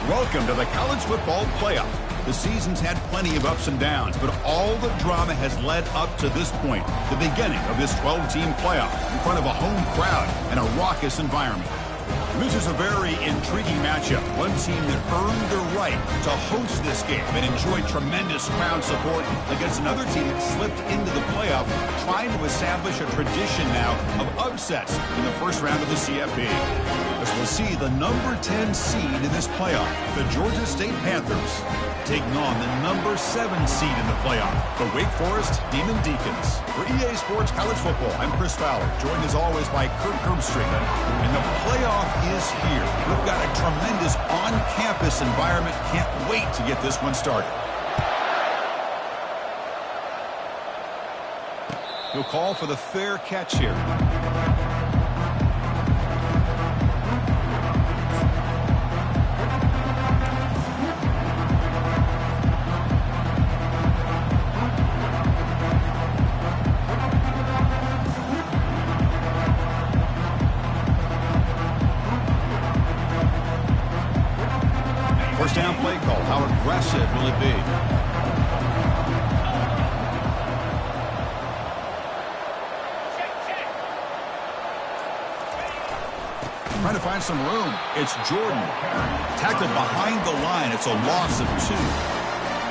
Welcome to the College Football Playoff. The season's had plenty of ups and downs, but all the drama has led up to this point, the beginning of this 12-team playoff in front of a home crowd and a raucous environment. This is a very intriguing matchup. One team that earned the right to host this game and enjoyed tremendous crowd support against another team that slipped into the playoff, trying to establish a tradition now of upsets in the first round of the CFP. As we'll see the number 10 seed in this playoff, the Georgia State Panthers, taking on the number 7 seed in the playoff, the Wake Forest Demon Deacons. For EA Sports College Football, I'm Chris Fowler, joined as always by Kirk Herbstreit. And the playoff is here. We've got a tremendous on-campus environment. Can't wait to get this one started. He'll call for the fair catch here. First down play call. How aggressive will it be? Trying to find some room. It's Jordan. Tackled behind the line. It's a loss of 2.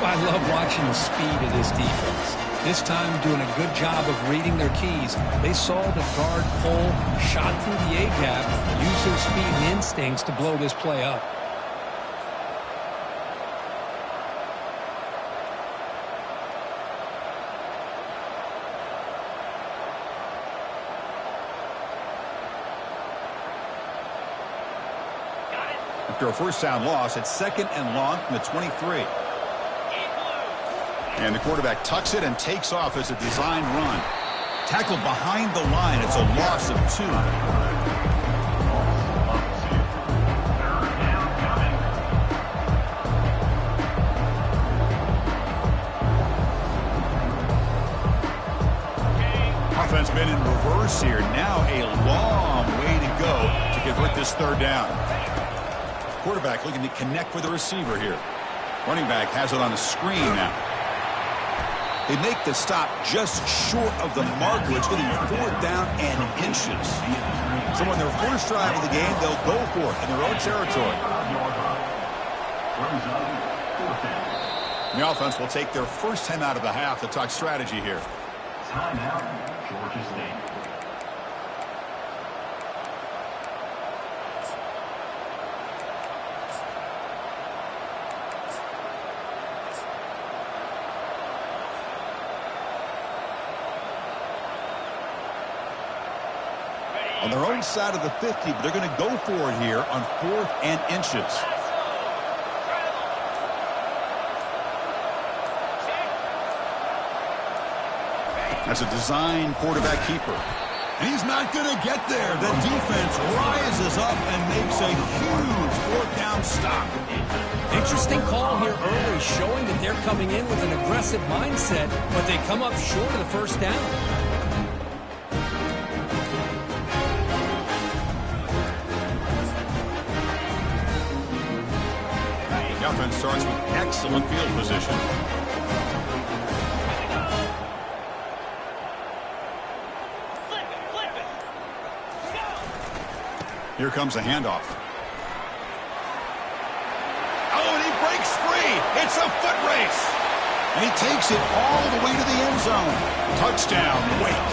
I love watching the speed of this defense. This time doing a good job of reading their keys. They saw the guard pull, shot through the A-gap, used their speed and instincts to blow this play up. After a first down loss, it's 2nd and long from the 23. And the quarterback tucks it and takes off as a design run. Tackled behind the line. It's a loss of 2. Offense been in reverse here. Now a long way to go to convert this 3rd down. Quarterback looking to connect with the receiver here. Running back has it on a screen now. They make the stop just short of the marker. It's going to be 4th down and inches. So on their first drive of the game, they'll go for it in their own territory. The offense will take their first 10 out of the half to talk strategy here. Timeout, Georgia State. On their own side of the 50, but they're going to go for it here on 4th and inches. That's a design quarterback keeper. And he's not going to get there. The defense rises up and makes a huge 4th down stop. Interesting call here early, showing that they're coming in with an aggressive mindset, but they come up short of the first down. The offense starts with excellent field position. Here comes a handoff. Oh, and he breaks free. It's a foot race. And he takes it all the way to the end zone. Touchdown, Wake.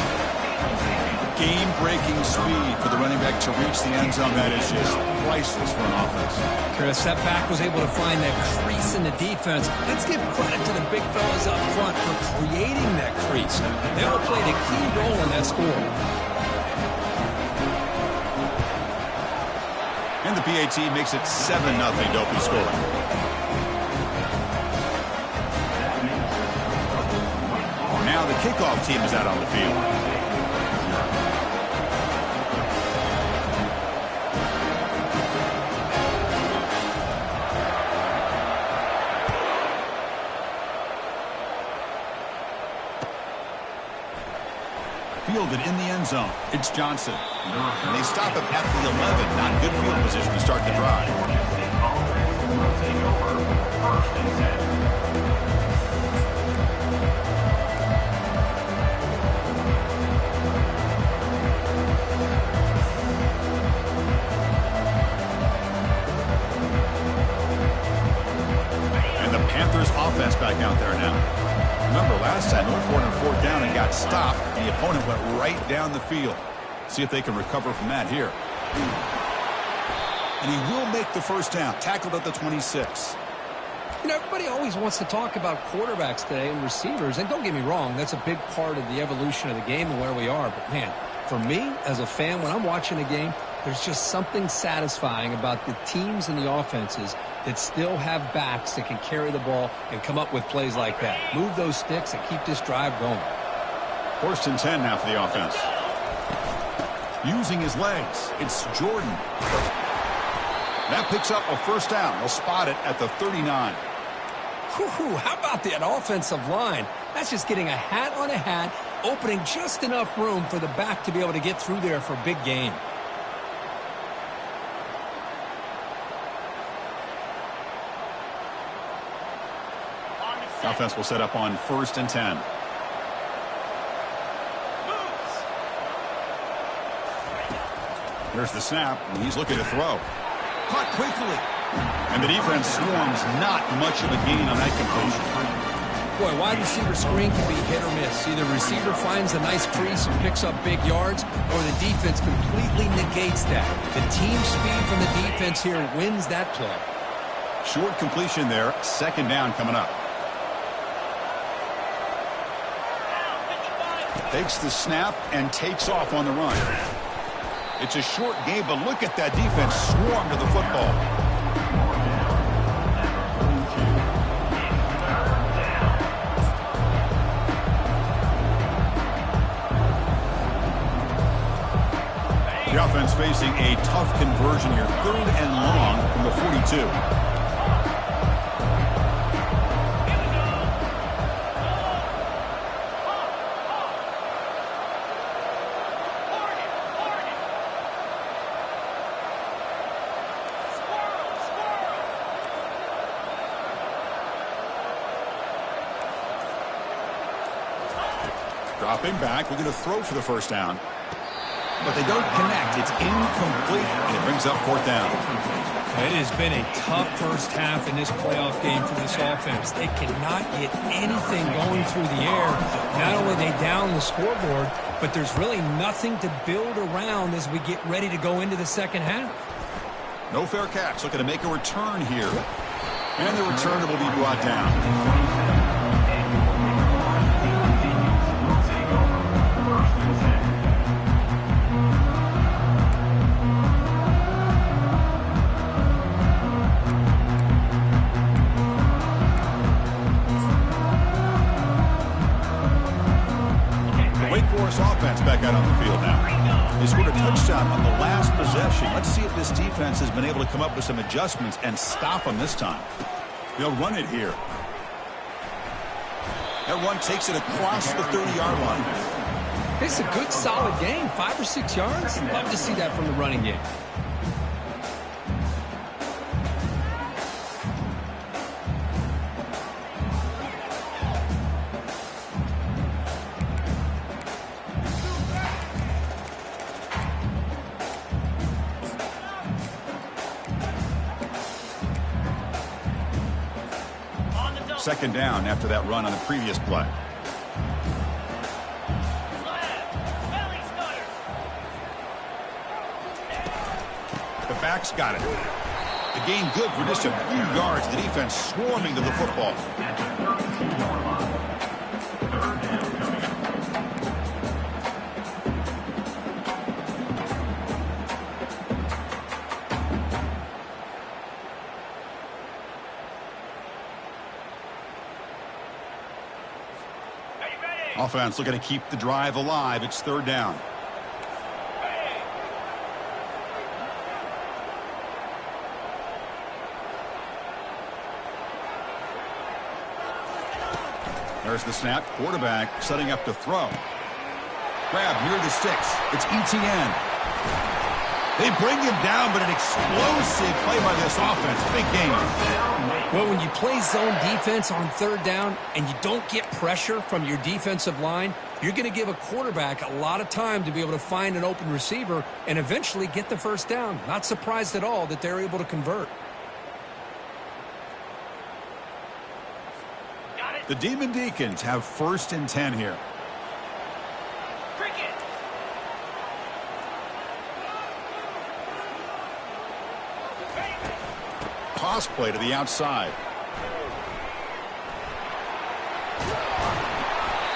Game-breaking speed for the running back to reach the end zone. That is just priceless for an offense. Chris, that back was able to find that crease in the defense. Let's give credit to the big fellas up front for creating that crease. They all played a key role in that score. And the PAT makes it 7-0 to open scoring. Now the kickoff team is out on the field. Fielded in the end zone. It's Johnson. And they stop him at the 11. Not good field position to start the drive. take over 1st and 10. Panthers offense back out there now. Remember, last time they were 4th down and got stopped. The opponent went right down the field. See if they can recover from that here. And he will make the first down. Tackled at the 26. You know, everybody always wants to talk about quarterbacks today and receivers. And don't get me wrong, that's a big part of the evolution of the game and where we are. But, man, for me, as a fan, when I'm watching a game, there's just something satisfying about the teams and the offenses that still have backs that can carry the ball and come up with plays like that. Move those sticks and keep this drive going. 1st and 10 now for the offense. Using his legs, it's Jordan. That picks up a first down. They'll spot it at the 39. Whew, how about that offensive line? That's just getting a hat on a hat, opening just enough room for the back to be able to get through there for a big gain. Offense will set up on 1st and 10. There's the snap, and he's looking to throw. Caught quickly. And the defense swarms, not much of a gain on that completion. Boy, wide receiver screen can be hit or miss. Either receiver finds a nice crease and picks up big yards, or the defense completely negates that. The team speed from the defense here wins that play. Short completion there. 2nd down coming up. Takes the snap and takes off on the run. It's a short game, but look at that defense swarm to the football. The offense facing a tough conversion here. 3rd and long from the 42. Dropping back, we're going to throw for the first down. But they don't connect. It's incomplete, and it brings up 4th down. It has been a tough first half in this playoff game for this offense. They cannot get anything going through the air. Not only are they down the scoreboard, but there's really nothing to build around as we get ready to go into the second half. No fair catch. Looking to make a return here. And the returner will be brought down. Offense back out on the field now. They scored a touchdown on the last possession. Let's see if this defense has been able to come up with some adjustments and stop them this time. They'll run it here. That run takes it across the 30-yard line. It's a good, solid game. 5 or 6 yards. Love to see that from the running game. Second down after that run on the previous play. The back's got it. The gain good for just a few yards. The defense swarming to the football. Offense looking to keep the drive alive. It's 3rd down. There's the snap. Quarterback setting up to throw. Grab near the sticks. It's ETN. They bring him down, but an explosive play by this offense. Big game. Well, when you play zone defense on third down and you don't get pressure from your defensive line, you're going to give a quarterback a lot of time to be able to find an open receiver and eventually get the first down. Not surprised at all that they're able to convert. The Demon Deacons have 1st and 10 here. Toss play to the outside.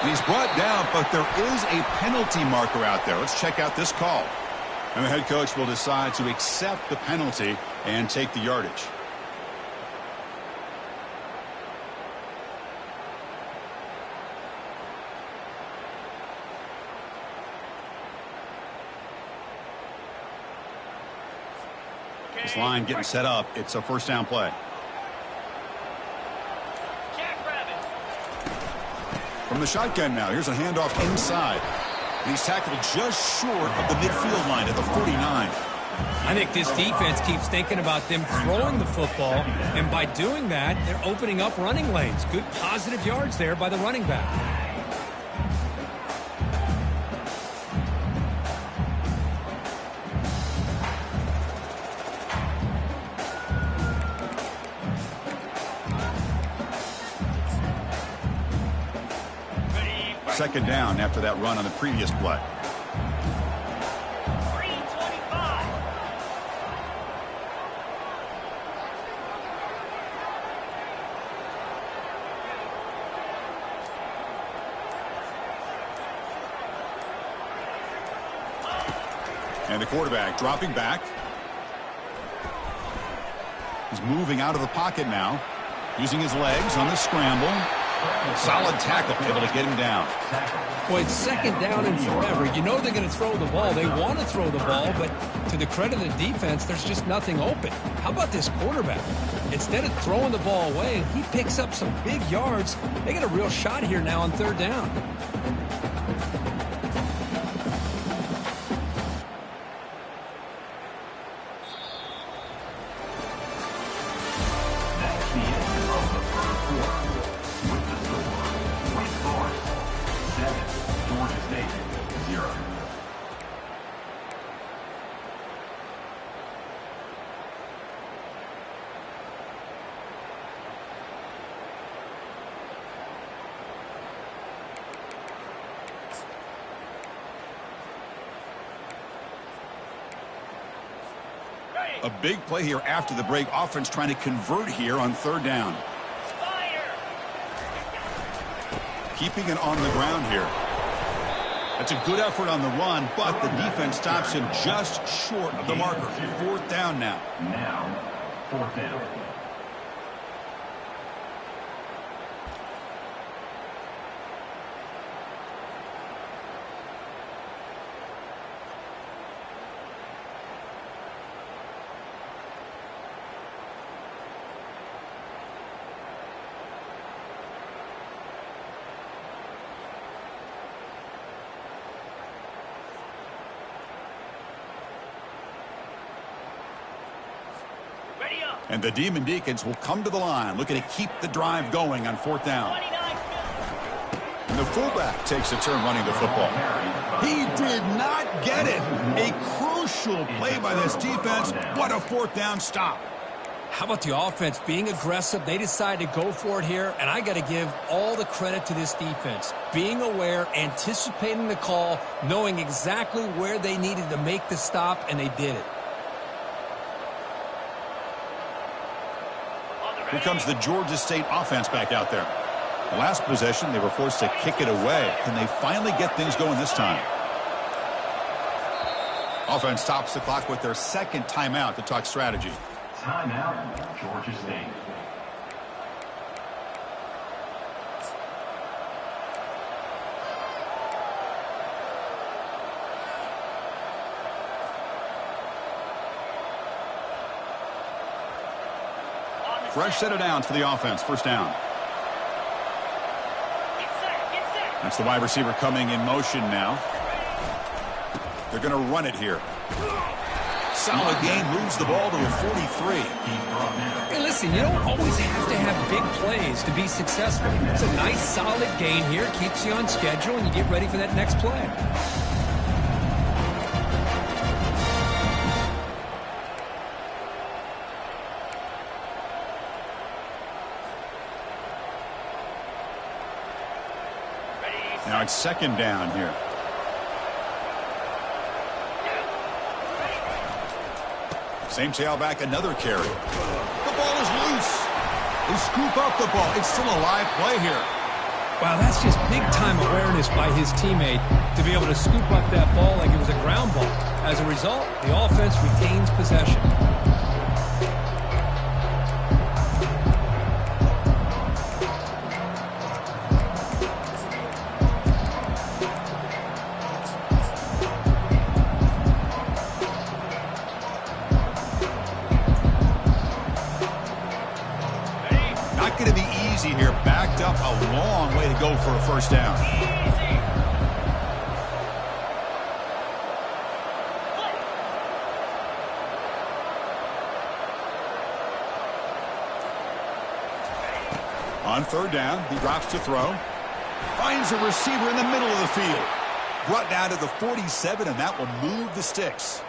And he's brought down, but there is a penalty marker out there. Let's check out this call. And the head coach will decide to accept the penalty and take the yardage. This line getting set up. It's a 1st down play. From the shotgun now. Here's a handoff inside. And he's tackled just short of the midfield line at the 49. I think this defense keeps thinking about them throwing the football, and by doing that, they're opening up running lanes. Good positive yards there by the running back. Second down after that run on the previous play. And the quarterback dropping back. He's moving out of the pocket now, using his legs on the scramble. Solid tackle, able to get him down. Well, it's 2nd down and forever. You know they're going to throw the ball. They want to throw the ball, but to the credit of the defense, there's just nothing open. How about this quarterback? Instead of throwing the ball away, he picks up some big yards. They get a real shot here now on 3rd down. A big play here after the break. Offense trying to convert here on 3rd down. Keeping it on the ground here. That's a good effort on the run, but the defense stops him just short of the marker. 4th down now. Now, 4th down. And the Demon Deacons will come to the line, looking to keep the drive going on 4th down. And the fullback takes a turn running the football. He did not get it. A crucial play by this defense. What a 4th down stop. How about the offense being aggressive? They decided to go for it here, and I got to give all the credit to this defense. Being aware, anticipating the call, knowing exactly where they needed to make the stop, and they did it. Here comes the Georgia State offense back out there. Last possession, they were forced to kick it away. Can they finally get things going this time? Offense stops the clock with their 2nd timeout to talk strategy. Timeout, Georgia State. Fresh set of downs for the offense. 1st down. That's the wide receiver coming in motion now. They're going to run it here. Solid gain moves the ball to a 43. Hey, listen, you don't always have to have big plays to be successful. It's a nice, solid gain here. Keeps you on schedule, and you get ready for that next play. Now it's second down here. Same tailback, another carry. The ball is loose. They scoop up the ball. It's still a live play here. Wow, that's just big-time awareness by his teammate to be able to scoop up that ball like it was a ground ball. As a result, the offense retains possession. Going to be easy here. Backed up a long way to go for a first down. On third down, he drops to throw. Finds a receiver in the middle of the field. Brought down to the 47, and that will move the sticks.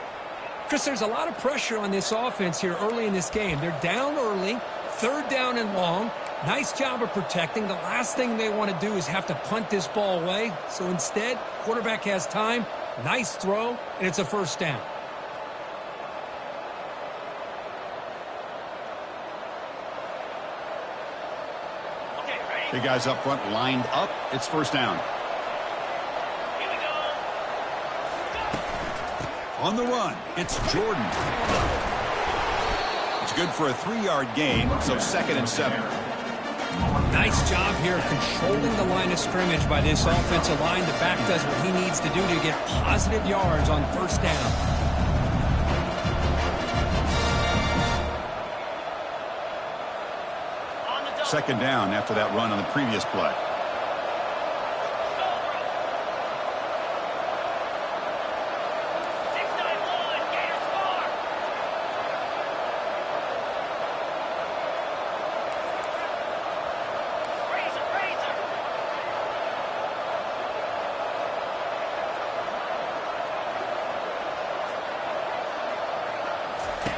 Chris, there's a lot of pressure on this offense here early in this game. They're down early. Third down and long. Nice job of protecting. The last thing they want to do is have to punt this ball away. So instead, quarterback has time. Nice throw, and it's a first down. The guys up front lined up. It's first down. Here we go. On the run, it's Jordan. It's good for a 3-yard gain, so second and 7. Nice job here of controlling the line of scrimmage by this offensive line. The back does what he needs to do to get positive yards on first down. Second down after that run on the previous play.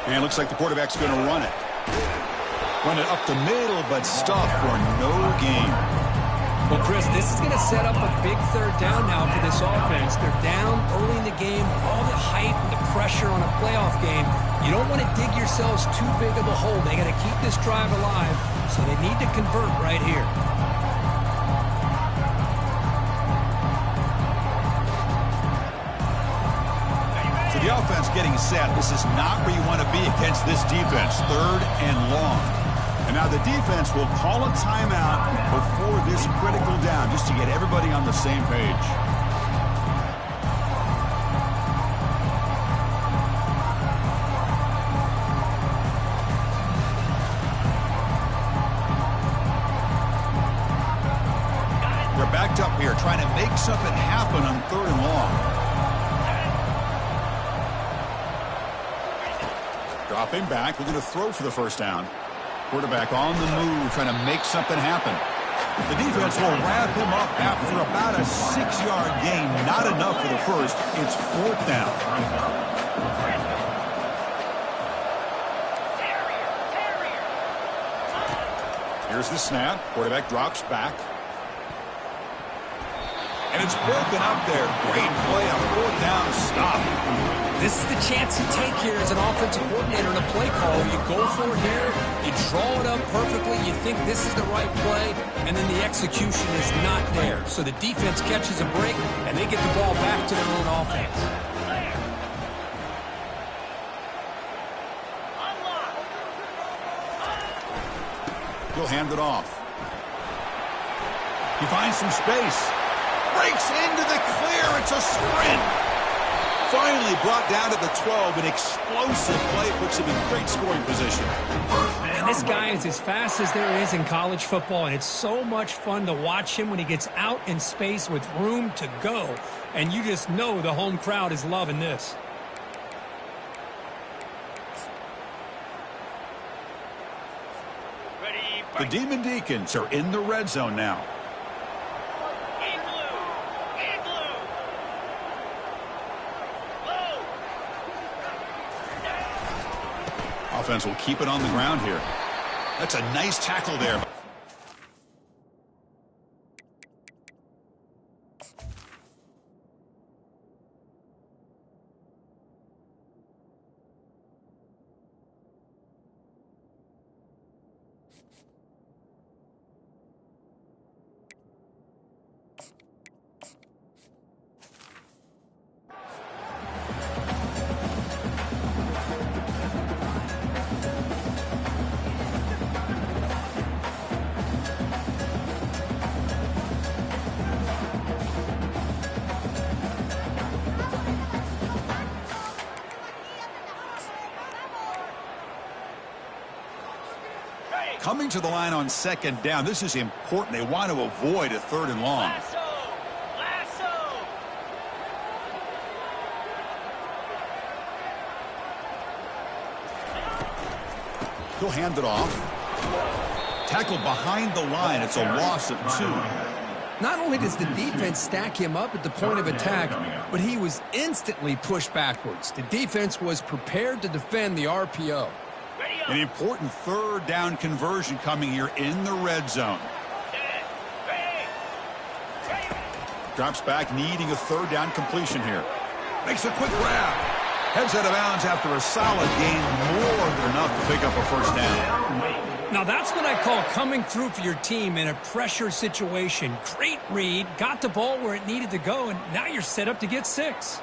And it looks like the quarterback's going to run it. Run it up the middle, but stuffed for no gain. Well, Chris, this is going to set up a big third down now for this offense. They're down early in the game, all the hype and the pressure on a playoff game. You don't want to dig yourselves too big of a hole. They got to keep this drive alive, so they need to convert right here. So the offense getting set. This is not where you want to be against this defense. Third and long. And now the defense will call a timeout before this critical down, just to get everybody on the same page. They're backed up here, trying to make something happen on third and long. Dropping back, we're going to throw for the first down. Quarterback on the move, trying to make something happen. The defense will wrap him up after about a 6-yard gain. Not enough for the first. It's fourth down. Here's the snap. Quarterback drops back. And it's broken up there. Great play on fourth down stop. This is the chance you take here as an offensive coordinator in a play call. You go for it here, you draw it up perfectly, you think this is the right play, and then the execution is not there. So the defense catches a break, and they get the ball back to their own offense. He'll hand it off. He finds some space. Breaks into the clear. It's a sprint. Finally brought down to the 12. An explosive play puts him in great scoring position. And this guy is as fast as there is in college football, and it's so much fun to watch him when he gets out in space with room to go. And you just know the home crowd is loving this. The Demon Deacons are in the red zone now. Offense will keep it on the ground here. That's a nice tackle there. Coming to the line on second down. This is important. They want to avoid a 3rd and long. He'll hand it off. Tackled behind the line. It's a loss of 2. Not only does the defense stack him up at the point of attack, but he was instantly pushed backwards. The defense was prepared to defend the RPO. An important 3rd down conversion coming here in the red zone. Drops back, needing a 3rd down completion here. Makes a quick grab. Heads out of bounds after a solid gain, more than enough to pick up a 1st down. Now that's what I call coming through for your team in a pressure situation. Great read, got the ball where it needed to go, and now you're set up to get 6.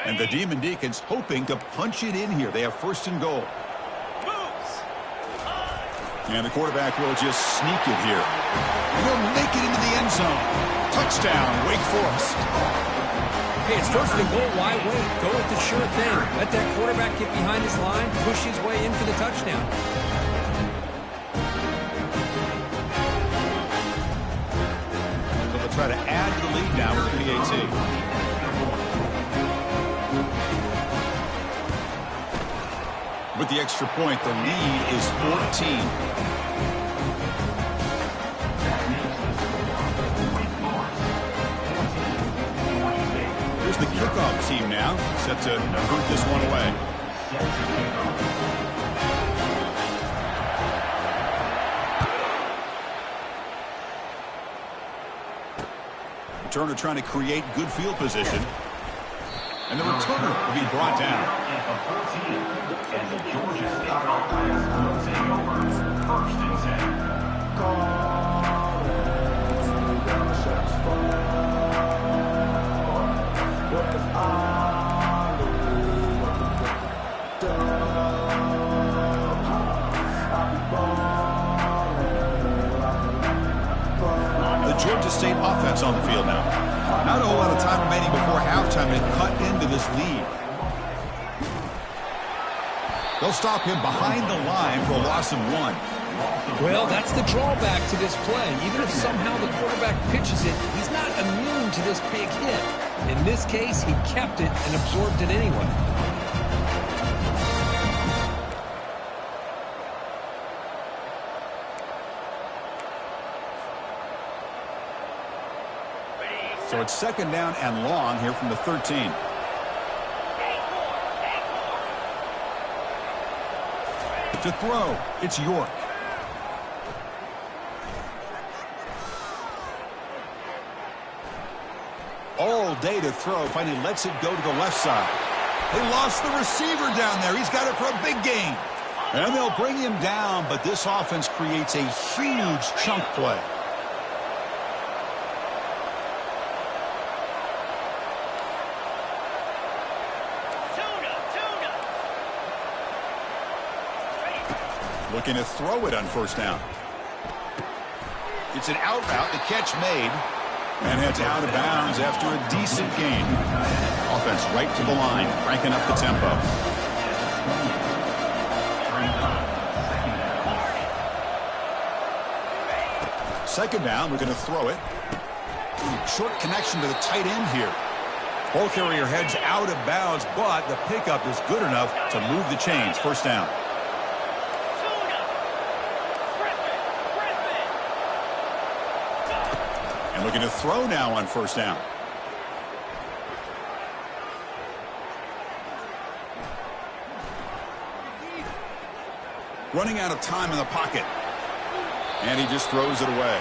And the Demon Deacons hoping to punch it in here. They have 1st and goal. And the quarterback will just sneak it here. And they'll make it into the end zone. Touchdown, Wake Forest. Hey, it's 1st and goal. Why wait? Go with the sure thing. Let that quarterback get behind his line, push his way in for the touchdown. So they'll try to add to the lead now with the PAT. With the extra point, the lead is 14. Here's the kickoff team now, set to boot this one away. Returner trying to create good field position. And the returner will be brought down. And the Georgia State offense will take over 1st and 10. The Georgia State offense on the field now. Not a whole lot of time remaining before halftime to cut into this lead. They'll stop him behind the line for a loss of 1. Well, that's the drawback to this play. Even if somehow the quarterback pitches it, he's not immune to this big hit. In this case, he kept it and absorbed it anyway. So it's 2nd down and long here from the 13. To throw, it's York. All day to throw, finally lets it go to the left side. They lost the receiver down there. He's got it for a big gain. And they'll bring him down, but this offense creates a huge chunk play. Looking to throw it on 1st down. It's an out route, the catch made, and heads out of bounds after a decent gain. Offense right to the line, cranking up the tempo. 2nd down, we're going to throw it. Short connection to the tight end here. Ball carrier heads out of bounds, but the pickup is good enough to move the chains. First down. And looking to throw now on first down. Running out of time in the pocket. And he just throws it away.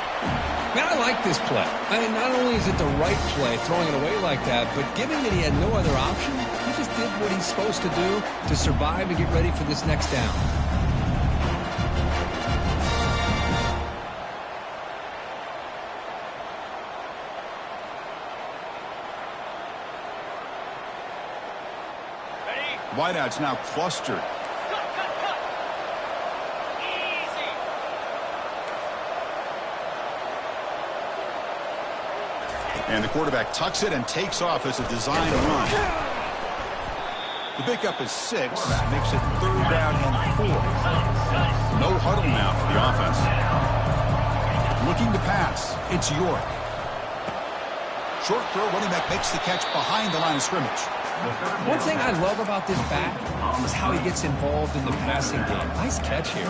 Man, I like this play. I mean, not only is it the right play, throwing it away like that, but given that he had no other option, he just did what he's supposed to do to survive and get ready for this next down. Wideouts now clustered. And the quarterback tucks it and takes off as a design run. The pickup is 6, makes it 3rd down and 4. No huddle now for the offense. Looking to pass, it's York. Short throw, running back makes the catch behind the line of scrimmage. One thing I love about this back is how he gets involved in the passing game. Nice catch here.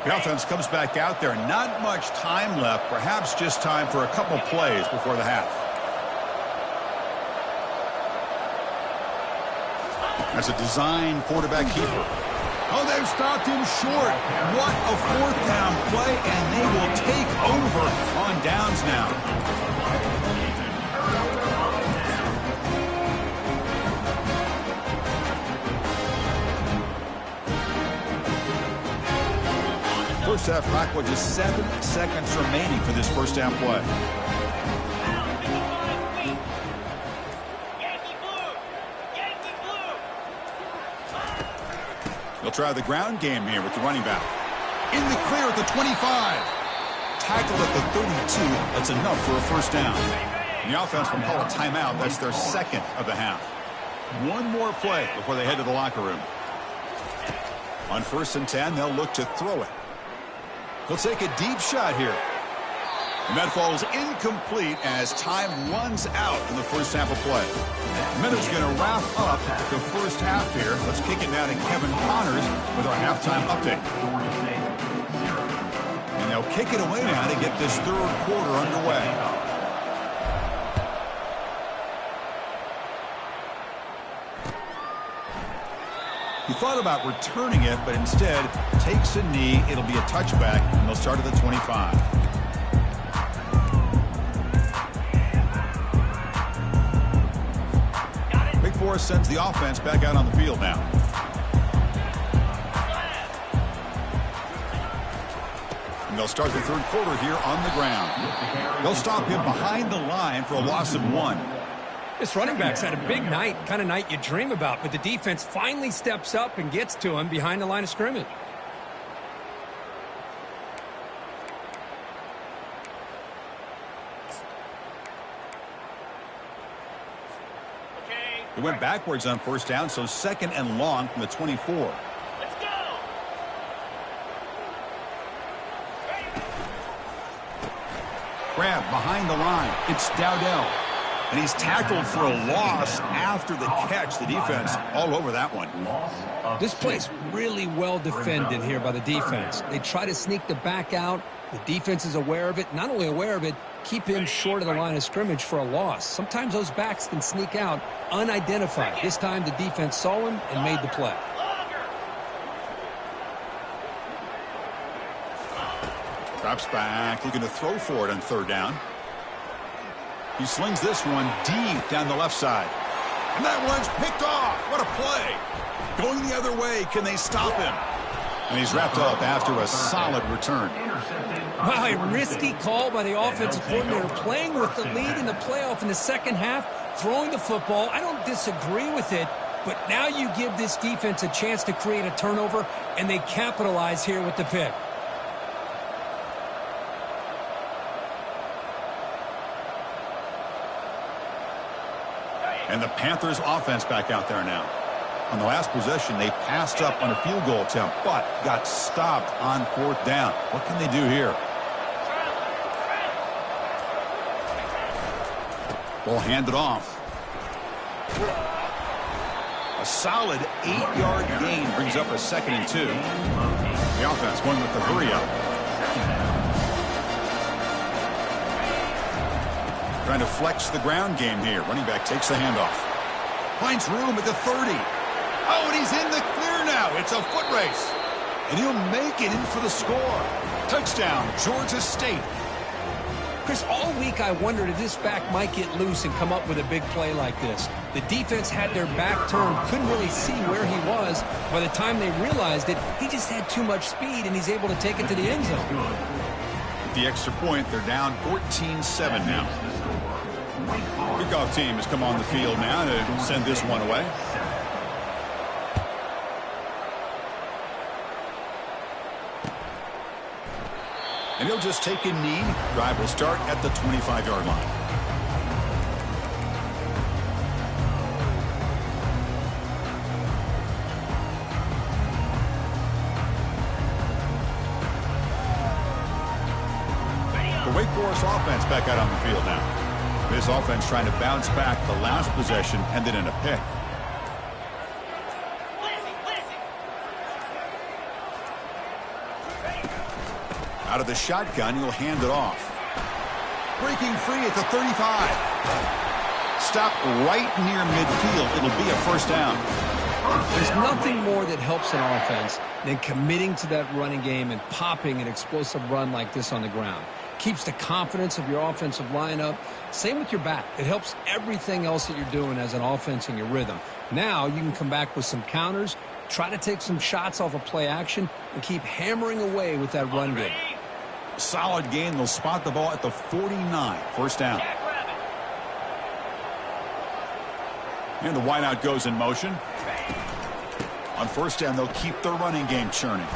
The offense comes back out there. Not much time left. Perhaps just time for a couple plays before the half. That's a design quarterback keeper. Oh, they've stopped him short. What a 4th down play, and they will take over on downs now. First half clock with just 7 seconds remaining for this first down play. They'll try the ground game here with the running back. In the clear at the 25. Tackled at the 32. That's enough for a first down. And the offense will call a timeout. That's their 2nd of the half. One more play before they head to the locker room. On 1st and 10, they'll look to throw it. He'll take a deep shot here. And that falls incomplete as time runs out in the first half of play. Minutes going to wrap up the first half here. Let's kick it now to Kevin Connors with our halftime update. And they'll kick it away now to get this 3rd quarter underway. He thought about returning it, but instead takes a knee. It'll be a touchback, and they'll start at the 25. Big Forest sends the offense back out on the field now. And they'll start the 3rd quarter here on the ground. They'll stop him behind the line for a loss of 1. This running back's had a big night, kind of night you dream about, but the defense finally steps up and gets to him behind the line of scrimmage. It went backwards on first down, so 2nd and long from the 24. Let's go. Grab behind the line. It's Dowdell. And he's tackled for a loss after the catch. The defense all over that one. This play's really well defended here by the defense. They try to sneak the back out. The defense is aware of it. Not only aware of it, keep him short of the line of scrimmage for a loss. Sometimes those backs can sneak out unidentified. This time the defense saw him and made the play. Drops back, looking to throw for it on 3rd down. He slings this one deep down the left side. And that one's picked off. What a play. Going the other way. Can they stop him? And he's wrapped up after a solid return. Wow, a risky call by the offensive coordinator, playing with the lead in the playoff in the second half, throwing the football. I don't disagree with it, but now you give this defense a chance to create a turnover, and they capitalize here with the pick. And the Panthers offense back out there now. On the last possession, they passed up on a field goal attempt, but got stopped on 4th down. What can they do here? Ball handed off. A solid 8-yard gain brings up a 2nd and 2. The offense going with the hurry up. Trying to flex the ground game here. Running back takes the handoff. Finds room at the 30. Oh, and he's in the clear now. It's a foot race. And he'll make it in for the score. Touchdown, Georgia State. Chris, all week I wondered if this back might get loose and come up with a big play like this. The defense had their back turned, couldn't really see where he was. By the time they realized it, he just had too much speed, and he's able to take it to the end zone. With the extra point, they're down 14-7 now. Kickoff team has come on the field now to send this one away. And he'll just take a knee. Drive will start at the 25-yard line. The Wake Forest offense back out on the field now. This offense trying to bounce back the last possession, ended in a pick. Out of the shotgun, he'll hand it off. Breaking free at the 35. Stopped right near midfield. It'll be a 1st down. There's nothing more that helps an offense than committing to that running game and popping an explosive run like this on the ground. Keeps the confidence of your offensive line up. Same with your back. It helps everything else that you're doing as an offense in your rhythm. Now you can come back with some counters, try to take some shots off of play action, and keep hammering away with that run game. Solid gain. They'll spot the ball at the 49. 1st down. And the wideout goes in motion. On 1st down, they'll keep their running game churning.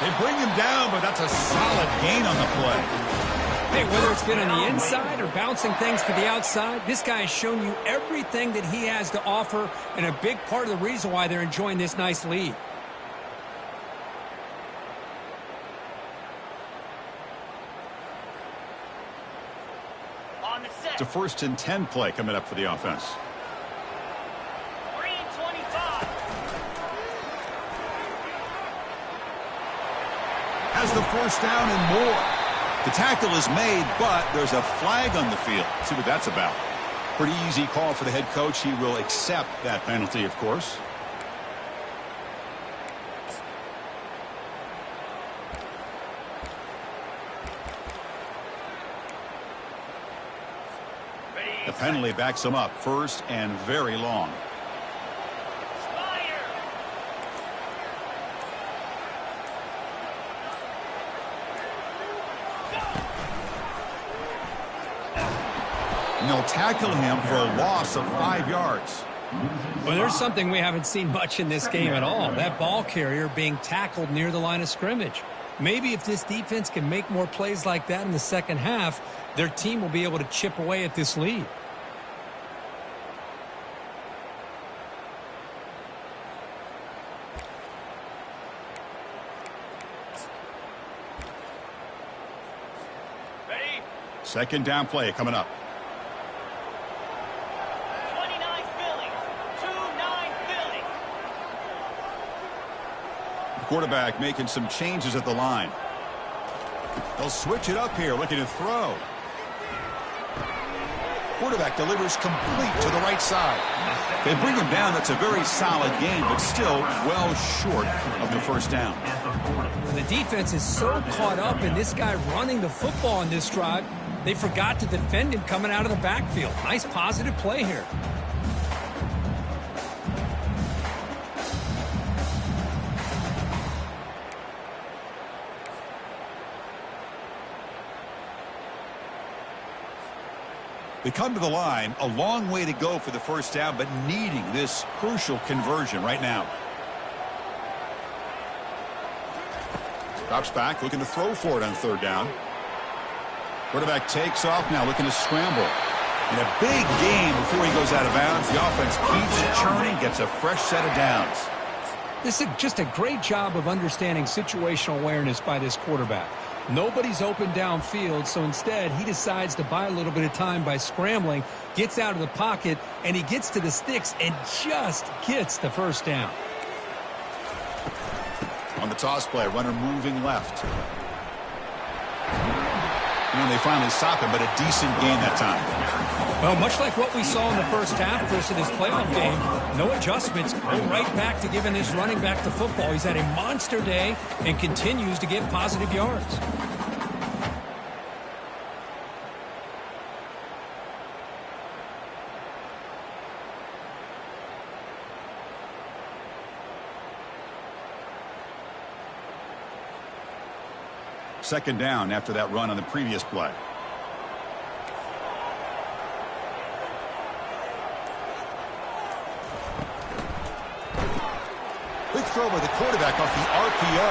They bring him down, but that's a solid gain on the play. Hey, whether it's been on the inside or bouncing things to the outside, this guy has shown you everything that he has to offer, and a big part of the reason why they're enjoying this nice lead. It's a 1st and 10 play coming up for the offense. 3 and 25. Has the 1st down and more. The tackle is made, but there's a flag on the field. See what that's about. Pretty easy call for the head coach. He will accept that penalty, of course. The penalty backs him up. 1st and very long. And they'll tackle him for a loss of 5 yards. Well, there's something we haven't seen much in this game at all. That ball carrier being tackled near the line of scrimmage. Maybe if this defense can make more plays like that in the second half, their team will be able to chip away at this lead. Ready? 2nd down play coming up. 29 Philly. 2-9 Philly. The quarterback making some changes at the line. They'll switch it up here, looking to throw. Quarterback delivers complete to the right side. They bring him down. That's a very solid game, but still well short of the 1st down. The defense is so caught up in this guy running the football in this drive, they forgot to defend him coming out of the backfield. Nice positive play here. They come to the line, a long way to go for the 1st down, but needing this crucial conversion right now. Drops back, looking to throw for it on 3rd down. Quarterback takes off now, looking to scramble. And a big game before he goes out of bounds. The offense keeps churning, gets a fresh set of downs. This is just a great job of understanding situational awareness by this quarterback. Nobody's open downfield, so instead he decides to buy a little bit of time by scrambling, gets out of the pocket, and he gets to the sticks and just gets the first down. On the toss play, runner moving left. And they finally stop him, but a decent gain that time. Well, much like what we saw in the first half, Chris, of this playoff game, no adjustments, go right back to giving this running back the football. He's had a monster day and continues to get positive yards. Second down after that run on the previous play. Quick throw by the quarterback off the RPO.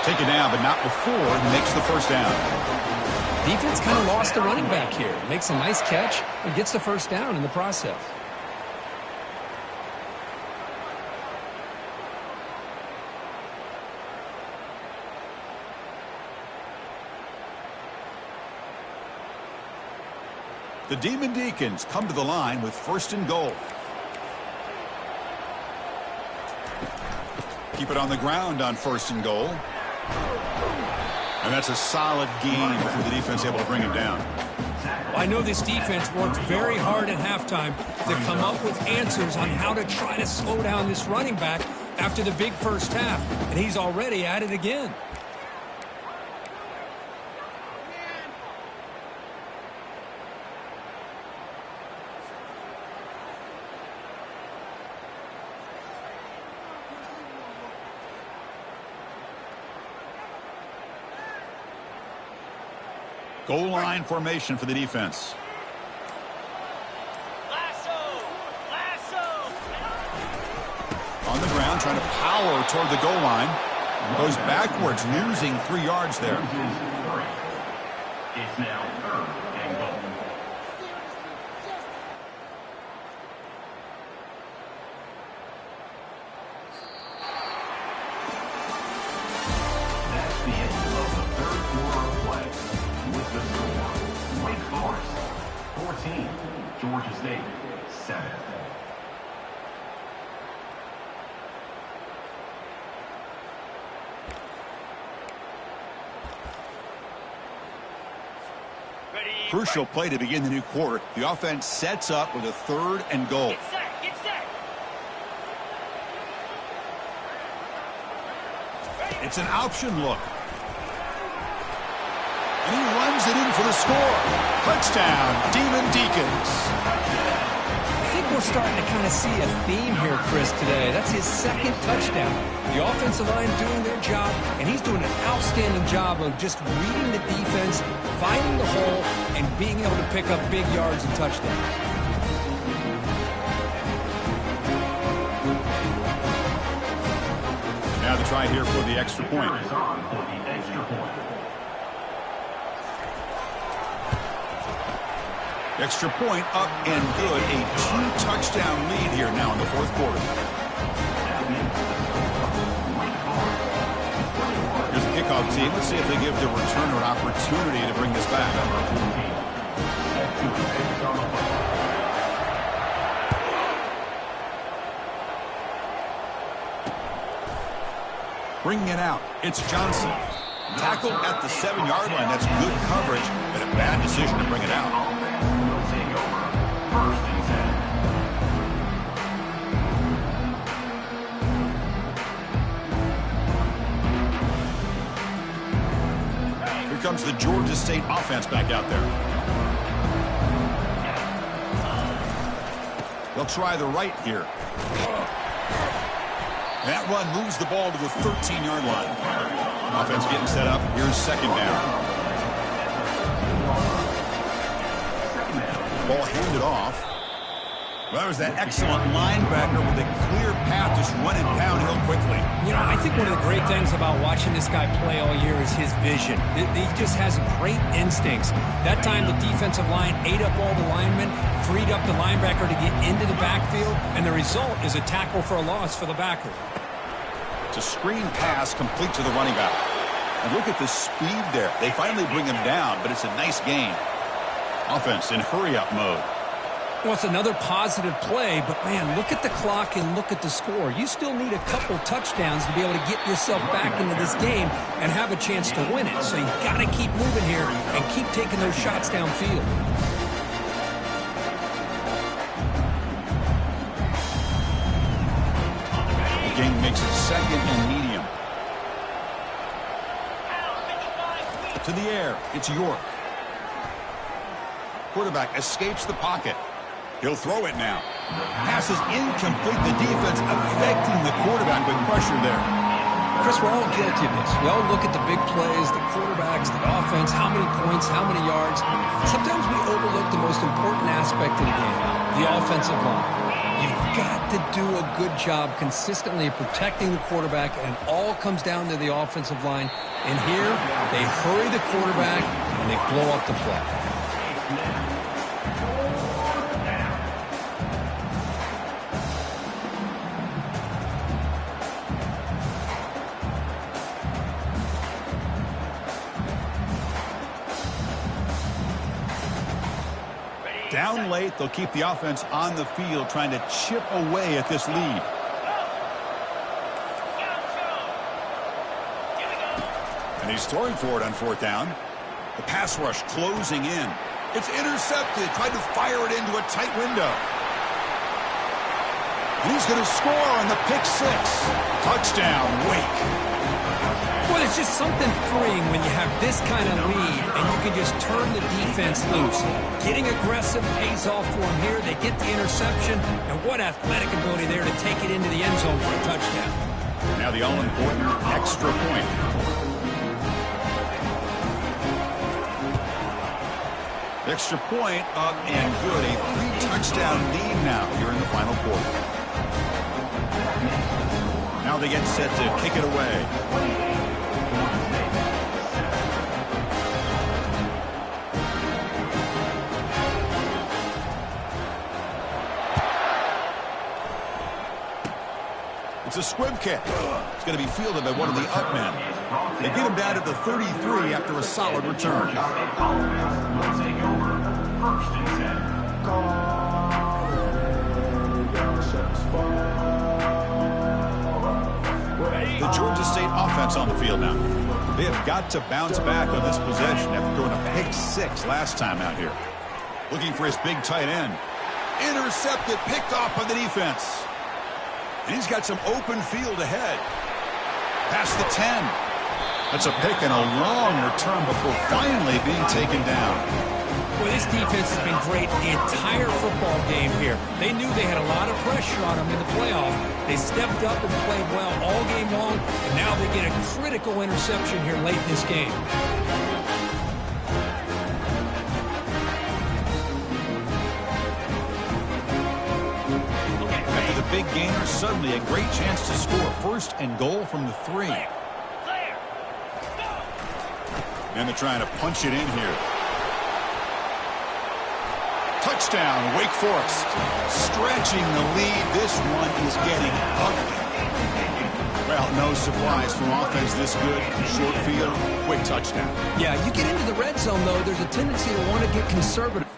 Taken down, but not before he makes the first down. Defense kind of lost the running back here. Makes a nice catch and gets the first down in the process. The Demon Deacons come to the line with first and goal. Keep it on the ground on first and goal. And that's a solid gain before the defense able to bring him down. Well, I know this defense worked very hard at halftime to come up with answers on how to try to slow down this running back after the big first half. And he's already at it again. Goal line formation for the defense. On the ground, trying to power toward the goal line. Goes backwards, losing 3 yards there. It's now third and goal. That's the end of the third quarter of play. With the score, Wake Forest 14, Georgia State 7. Crucial play to begin the new quarter. The offense sets up with a third and goal. Get set, get set. It's an option look. And he runs it in for the score. Touchdown, Demon Deacons. I think we're starting to kind of see a theme here, Chris, today. That's his second touchdown. The offensive line doing their job, and he's doing an outstanding job of just reading the defense, finding the hole, and being able to pick up big yards and touchdowns. Now the try here for the extra point. Is on for the extra point. Extra point up and good. A 2-touchdown lead here now in the fourth quarter. Here's the kickoff team. Let's see if they give the returner an opportunity to bring this back. Bringing it out, it's Johnson. Tackled at the 7-yard line. That's good coverage, but a bad decision to bring it out. Will take over first and 10. Here comes the Georgia State offense back out there. They'll try the right here. That run moves the ball to the 13-yard line. Offense getting set up. Here's second down. Ball handed off. Well, there's that excellent linebacker with a clear path just running downhill quickly. You know, I think one of the great things about watching this guy play all year is his vision. He just has great instincts. That time the defensive line ate up all the linemen, freed up the linebacker to get into the backfield, and the result is a tackle for a loss for the backer. It's a screen pass complete to the running back. And look at the speed there. They finally bring him down, but it's a nice gain. Offense in hurry-up mode. Well, it's another positive play, but, man, look at the clock and look at the score. You still need a couple touchdowns to be able to get yourself back into this game and have a chance to win it. So you've got to keep moving here and keep taking those shots downfield. The game makes it second and medium. To the air, it's York. Quarterback escapes the pocket. He'll throw it now. Pass is incomplete. The defense affecting the quarterback with pressure there. Chris, we're all guilty of this. We all look at the big plays, the quarterbacks, the offense, how many points, how many yards. Sometimes we overlook the most important aspect of the game, the offensive line. You've got to do a good job consistently protecting the quarterback, and it all comes down to the offensive line. And here, they hurry the quarterback, and they blow up the play. Down late, they'll keep the offense on the field trying to chip away at this lead. And he's throwing for it on fourth down. The pass rush closing in. It's intercepted. Tried to fire it into a tight window. And he's going to score on the pick six. Touchdown, Wake. Well, it's just something freeing when you have this kind of lead and you can just turn the defense loose. Getting aggressive pays off for them here. They get the interception, and what athletic ability there to take it into the end zone for a touchdown. Now the all-important extra point. Extra point up and good. A 3-touchdown lead now here in the final quarter. Now they get set to kick it away. It's a squib kick. It's going to be fielded by one of the up men. They get him down to the 33 after a solid return. The Georgia State offense on the field now. They have got to bounce back on this possession after throwing a pick six last time out here. Looking for his big tight end. Intercepted, picked off by the defense. And he's got some open field ahead. Past the 10. That's a pick and a long return before finally being taken down. Well, this defense has been great the entire football game here. They knew they had a lot of pressure on them in the playoff. They stepped up and played well all game long, and now they get a critical interception here late in this game. Big gainer, suddenly a great chance to score. First and goal from the 3. And they're trying to punch it in here. Touchdown, Wake Forest. Stretching the lead. This one is getting ugly. Well, no surprise from offense this good. Short field, quick touchdown. Yeah, you get into the red zone, though, there's a tendency to want to get conservative.